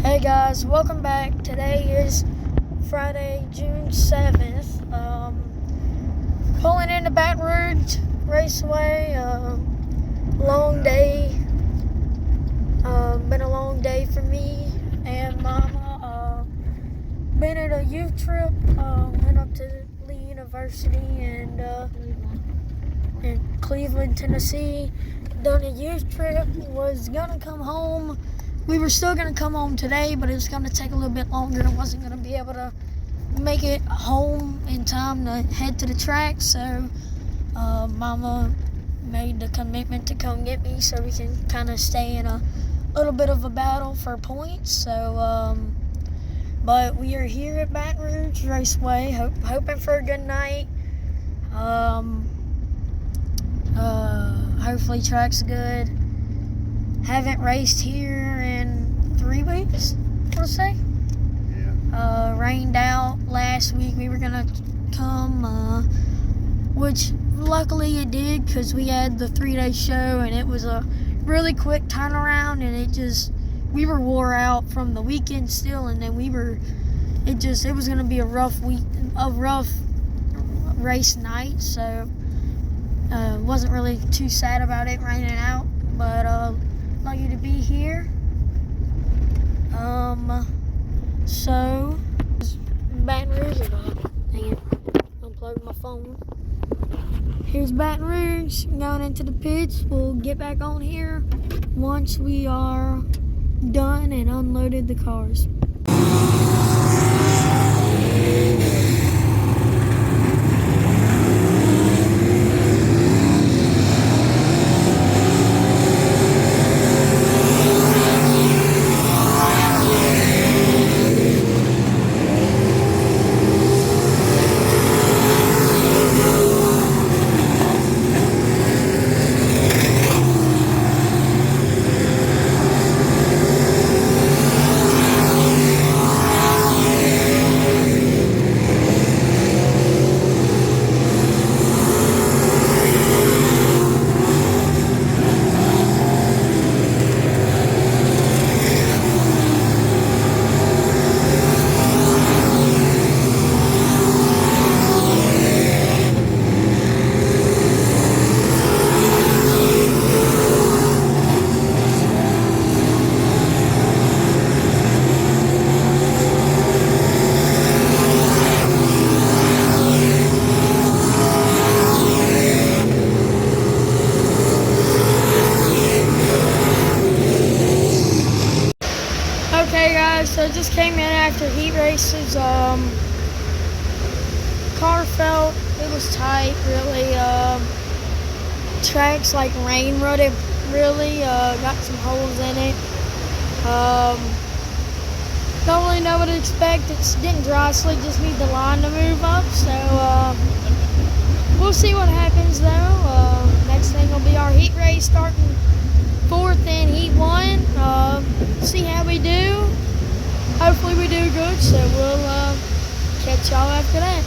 Hey guys, welcome back. Today is Friday, June 7th. Pulling into Baton Rouge Raceway. Long day. Been a long day for me and Mama. Been at a youth trip. Went up to Lee University and in Cleveland, Tennessee. Done a youth trip. Was gonna come home. We were still going to come home today, but it was going to take a little bit longer. I wasn't going to be able to make it home in time to head to the track, so Mama made the commitment to come get me so we can kind of stay in a little bit of a battle for points. So, but we are here at Baton Rouge Raceway, hoping for a good night. Hopefully track's good. Haven't raced here in 3 weeks, we'll say. Yeah. Rained out last week. We were gonna come, which luckily it did because we had the 3-day show and it was a really quick turnaround, and we were wore out from the weekend still, and then it was gonna be a rough race night, so wasn't really too sad about it raining out, but lucky to be here. So Baton Rouge. Dang it, unplugged my phone. Here's Baton Rouge, going into the pits. We'll get back on here once we are done and unloaded the cars. Okay guys, so just came in after heat races. Car felt it was tight, really. Tracks like rain rutted, really. Got some holes in it. Don't really know what to expect. It didn't dry, so just need the line to move up. So we'll see what happens though. Next thing will be our heat race starting 4th in heat 1. See how we do. Hopefully we do good, so we'll catch y'all after that.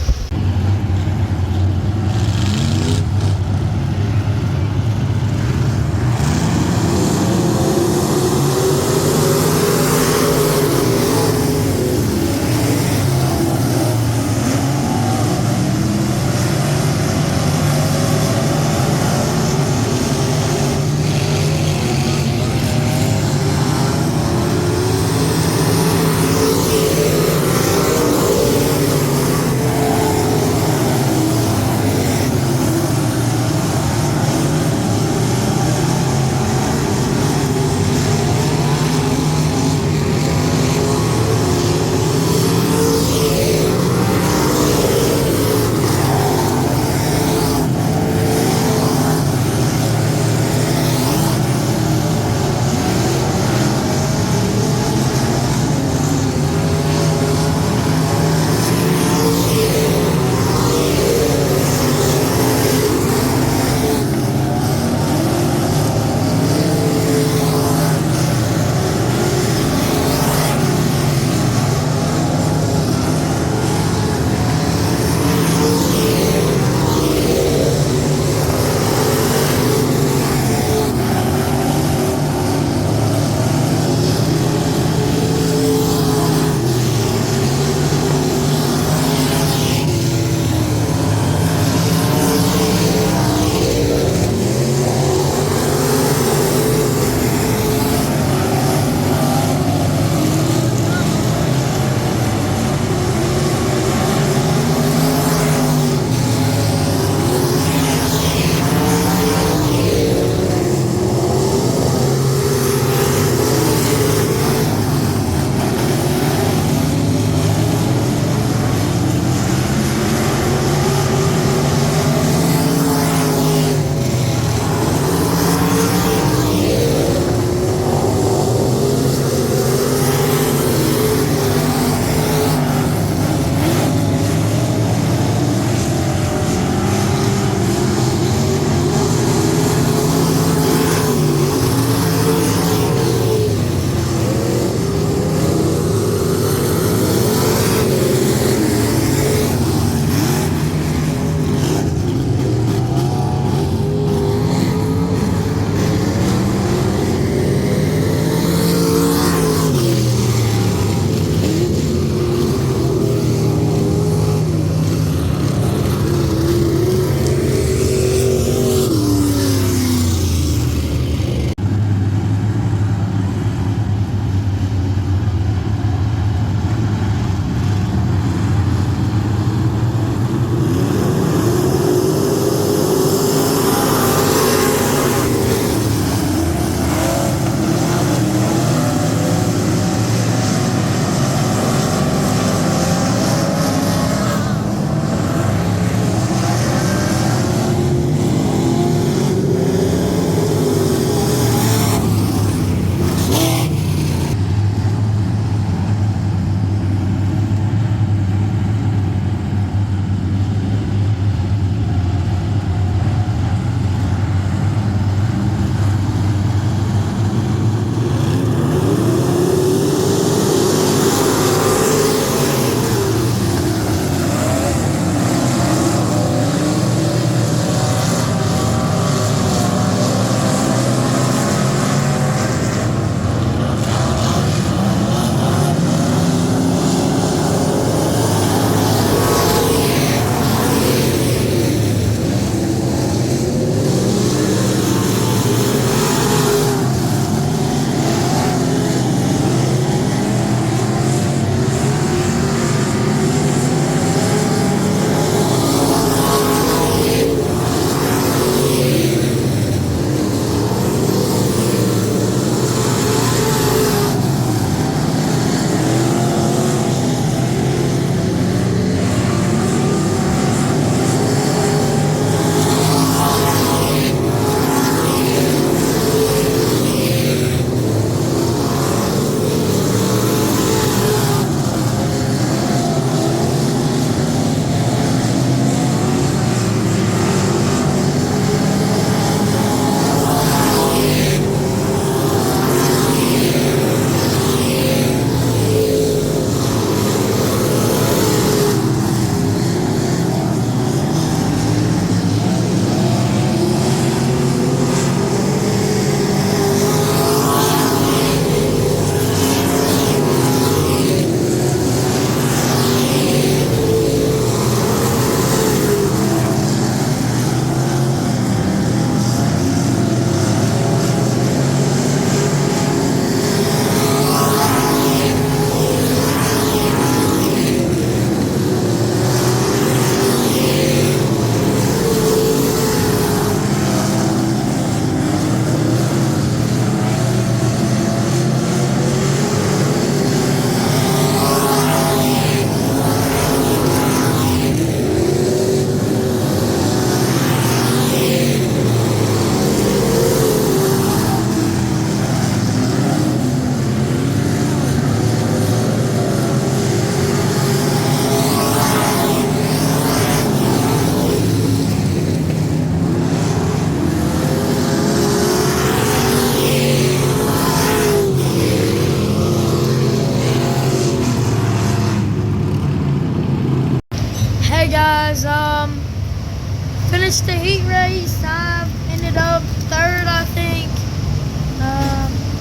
finished the heat race. I ended up third, I think.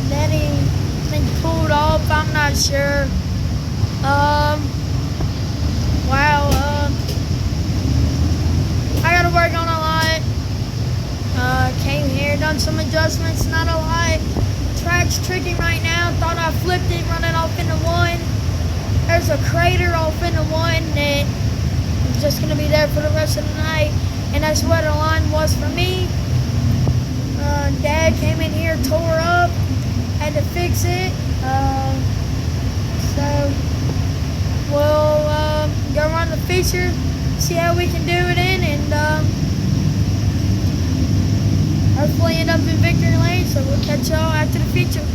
Then he pulled off. I'm not sure. Wow. I gotta work on a lot. Came here, done some adjustments, not a lot. Track's tricky right now. Thought I flipped it, running off into one. There's a crater off into one that is just gonna be there for the rest of the night. And that's where the line was for me. Dad came in here, tore up, had to fix it. So we'll go run the feature, see how we can do it in, and hopefully end up in victory lane. So we'll catch y'all after the feature.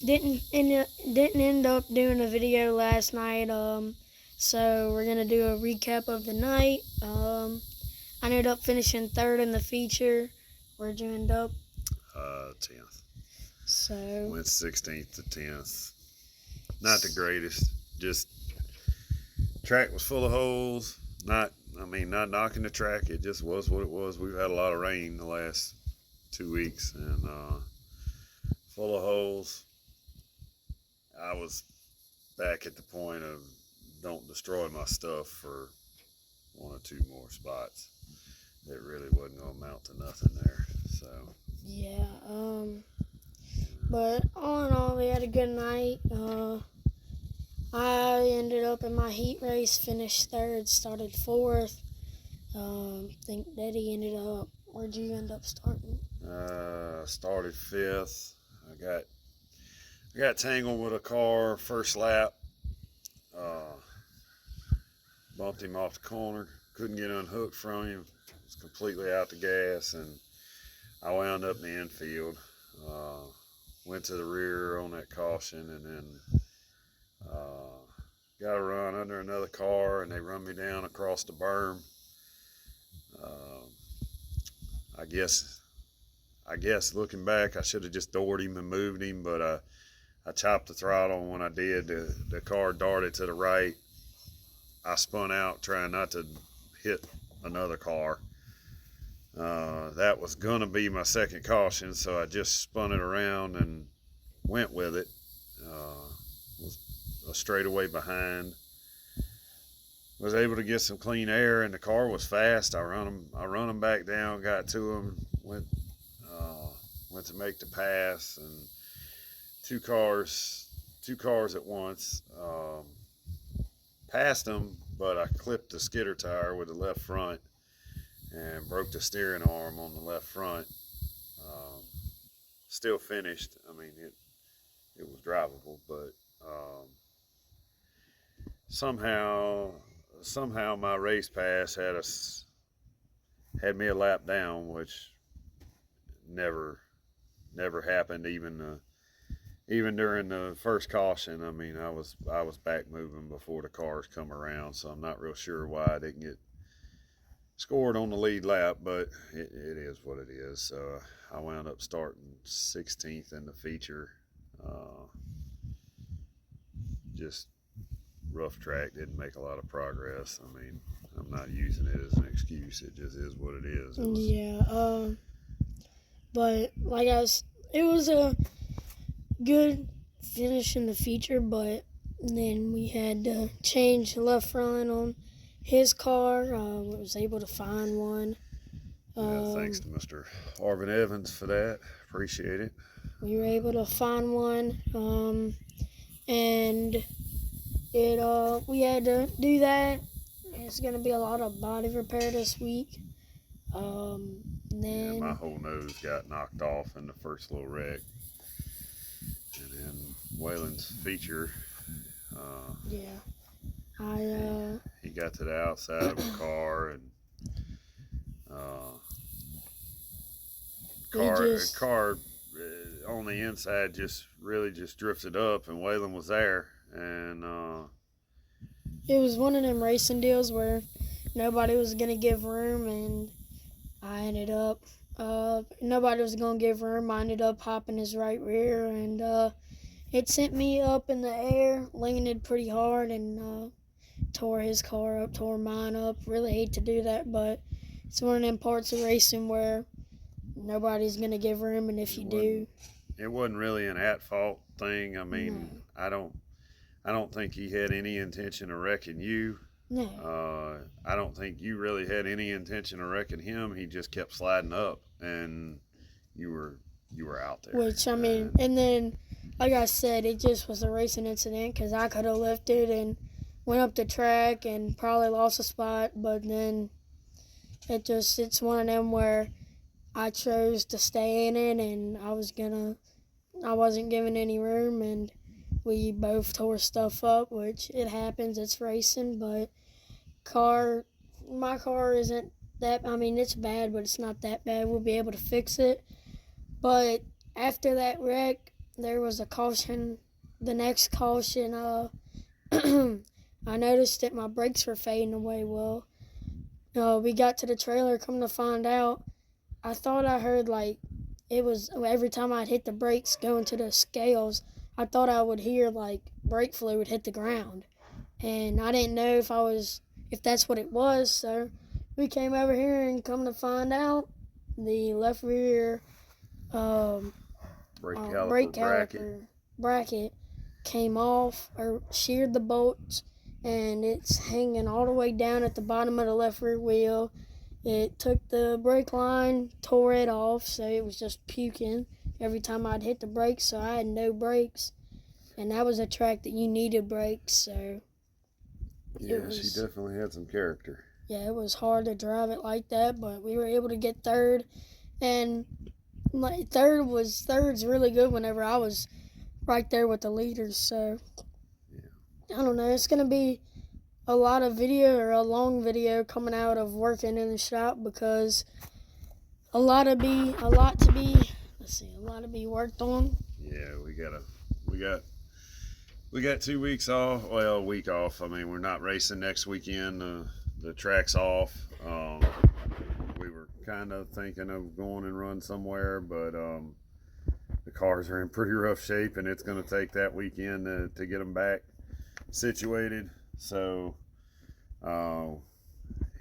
didn't end up doing a video last night. So we're gonna do a recap of the night. I ended up finishing third in the feature. Where'd you end up? 10th. So Went 16th to 10th. Not the greatest. Just track was full of holes. Not knocking the track. It just was what it was. We've had a lot of rain the last 2 weeks and full of holes. I was back at the point of don't destroy my stuff for 1 or 2 more spots. It really wasn't gonna amount to nothing there. So yeah. But all in all, we had a good night. I ended up in my heat race, finished third, started fourth. I think Daddy ended up. Where'd you end up starting? Started 5th. I got tangled with a car first lap. Bumped him off the corner. Couldn't get unhooked from him. Was completely out the gas, and I wound up in the infield. Went to the rear on that caution, and then got a run under another car, and they run me down across the berm. I guess looking back, I should have just doored him and moved him, but I chopped the throttle, and when I did, the car darted to the right. I spun out trying not to hit another car. That was gonna be my second caution, so I just spun it around and went with it. Was a straightaway behind. Was able to get some clean air, and the car was fast. I run them back down, got to them, went to make the pass, and two cars at once. Passed them, but I clipped the skidder tire with the left front and broke the steering arm on the left front. Still finished. I mean, it was drivable, but somehow my race pass had me a lap down, which never happened. Even during the first caution, I mean, I was back moving before the cars come around, so I'm not real sure why I didn't get scored on the lead lap, but it is what it is. So I wound up starting 16th in the feature. Just rough track, didn't make a lot of progress. I mean, I'm not using it as an excuse. It just is what it is. Yeah. But like it was a good finish in the feature, but then we had to change the left front on his car. Was able to find one. Thanks to Mr. Arvin Evans for that. Appreciate it. We were able to find one, and we had to do that. It's gonna be a lot of body repair this week. Then my whole nose got knocked off in the first little wreck, and then Waylon's feature. He got to the outside of the car, and car on the inside just drifted up, and Waylon was there, and it was one of them racing deals where nobody was gonna give room, and I ended up nobody was gonna give room. I ended up hopping his right rear, and it sent me up in the air, landed pretty hard, and tore his car up, tore mine up. Really hate to do that, but it's one of them parts of racing where nobody's gonna give room, and if you do, it wasn't really an at-fault thing. I mean, no. I don't think he had any intention of wrecking you. No. I don't think you really had any intention of wrecking him. He just kept sliding up, and you were out there. Which, I mean, and then, like I said, it just was a racing incident, because I could have lifted and went up the track and probably lost a spot, but then it's one of them where I chose to stay in it, and I wasn't given any room, and we both tore stuff up, which it happens. It's racing, but my car isn't that. I mean, it's bad, but it's not that bad. We'll be able to fix it. But after that wreck, there was a caution. The next caution, I noticed that my brakes were fading away. Well, we got to the trailer. Come to find out, I thought I heard like it was every time I'd hit the brakes going to the scales. I thought I would hear like brake fluid hit the ground, and I didn't know if that's what it was. So we came over here and come to find out, the left rear Brake brake caliper bracket came off or sheared the bolts, and it's hanging all the way down at the bottom of the left rear wheel. It took the brake line, tore it off, so it was just puking every time I'd hit the brakes, so I had no brakes. And that was a track that you needed brakes, so Yeah, she definitely had some character. yeah, it was hard to drive it like that, but we were able to get third. And like third's really good whenever I was right there with the leaders, so Yeah. I don't know, it's gonna be a lot of video or a long video coming out of working in the shop, because a lot to be worked on. Yeah, we got 2 weeks off. Well, a week off. I mean, we're not racing next weekend. The track's off. We were kind of thinking of going and run somewhere, but the cars are in pretty rough shape, and it's going to take that weekend to get them back situated. So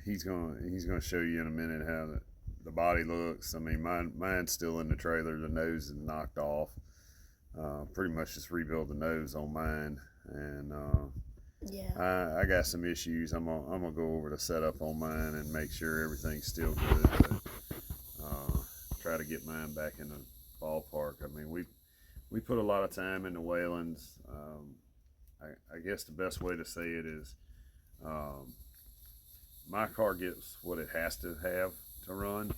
he's gonna show you in a minute how the body looks. I mean, mine's still in the trailer. The nose is knocked off. Pretty much just rebuild the nose on mine, and I got some issues. I'm gonna go over the setup on mine and make sure everything's still good. But, try to get mine back in the ballpark. I mean, we put a lot of time into Wayland's. I guess the best way to say it is, my car gets what it has to have to run.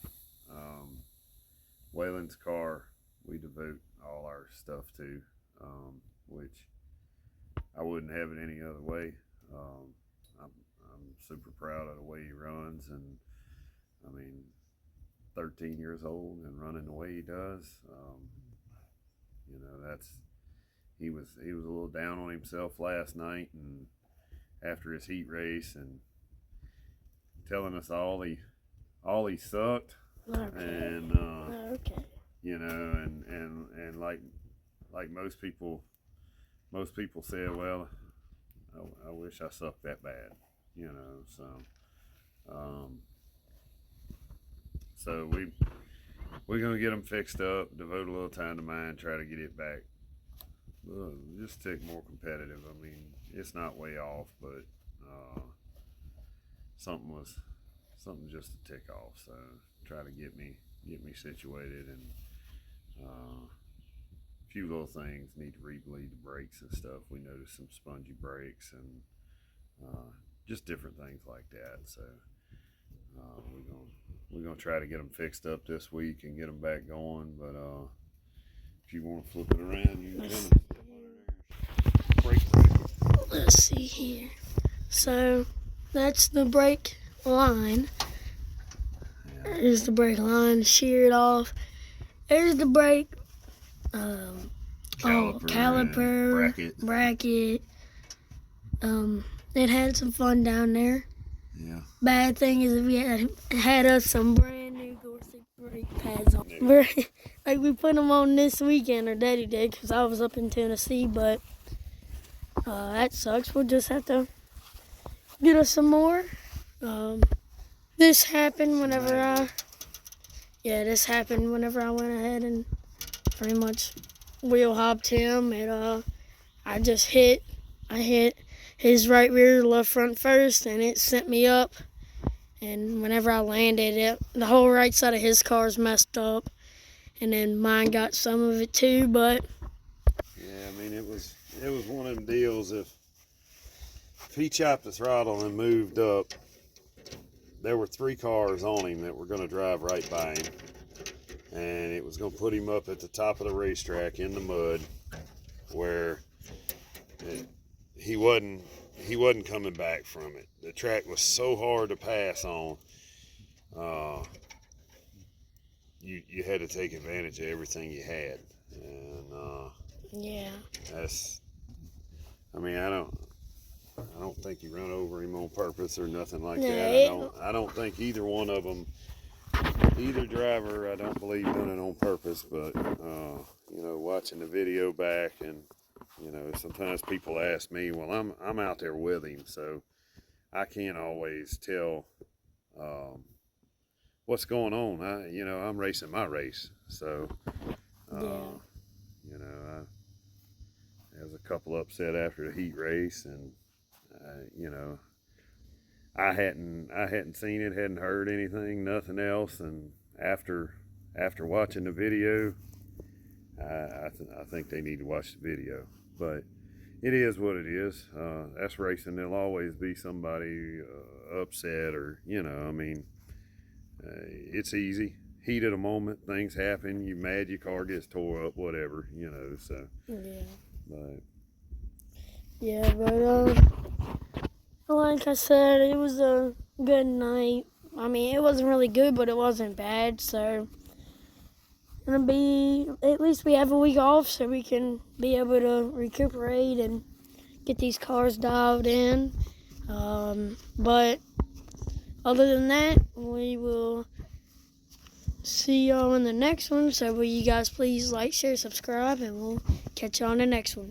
Wayland's car, we devote all our stuff to, which I wouldn't have it any other way. I'm super proud of the way he runs, and I mean, 13 years old and running the way he does. You know, he was a little down on himself last night, and after his heat race, and telling us all he sucked. Okay. And Okay. you know, and like most people say, well, I wish I sucked that bad, you know. So we're gonna get them fixed up, devote a little time to mine, try to get it back. Just tick more competitive. I mean, it's not way off, but something just to tick off. So try to get me situated, and a few little things, need to rebleed the brakes and stuff. We noticed some spongy brakes, and just different things like that. So we're gonna try to get them fixed up this week and get them back going. But if you want to flip it around, you can kind of brake. Let's see here. So that's the brake line. There's the brake line sheared off. There's the brake caliper, bracket. It had some fun down there. Yeah. Bad thing is we had us some brand new Gorsuch brake pads on. Like we put them on this weekend, or Daddy did, because I was up in Tennessee. But that sucks. We'll just have to get us some more. This happened whenever I went ahead and pretty much wheel hopped him, and I hit his right rear, left front first, and it sent me up. And whenever I landed, the whole right side of his car's messed up, and then mine got some of it too. But yeah, I mean, it was one of them deals. If he chopped the throttle and moved up, there were 3 cars on him that were going to drive right by him, and it was going to put him up at the top of the racetrack in the mud, where he wasn't coming back from it. The track was so hard to pass on. You had to take advantage of everything you had, and Yeah. I mean, I don't think he run over him on purpose or nothing like Yeah, that. I don't think either one of them, either driver, I don't believe done it on purpose. But you know, watching the video back, and you know, sometimes people ask me, well, I'm out there with him, so I can't always tell what's going on. I'm racing my race, so Yeah. you know, I was a couple upset after the heat race, and you know, I hadn't seen it, hadn't heard anything, nothing else, and after watching the video, I think they need to watch the video. But it is what it is. That's racing. There'll always be somebody upset, or you know, I mean, it's easy. Heat of the moment, things happen. You mad, your car gets tore up, whatever, you know. So yeah, but like I said, it was a good night. I mean, it wasn't really good, but it wasn't bad. So gonna be, at least we have a week off, so we can be able to recuperate and get these cars dialed in. But other than that, we will see y'all in the next one. So will you guys please like, share, subscribe, and we'll catch you on the next one.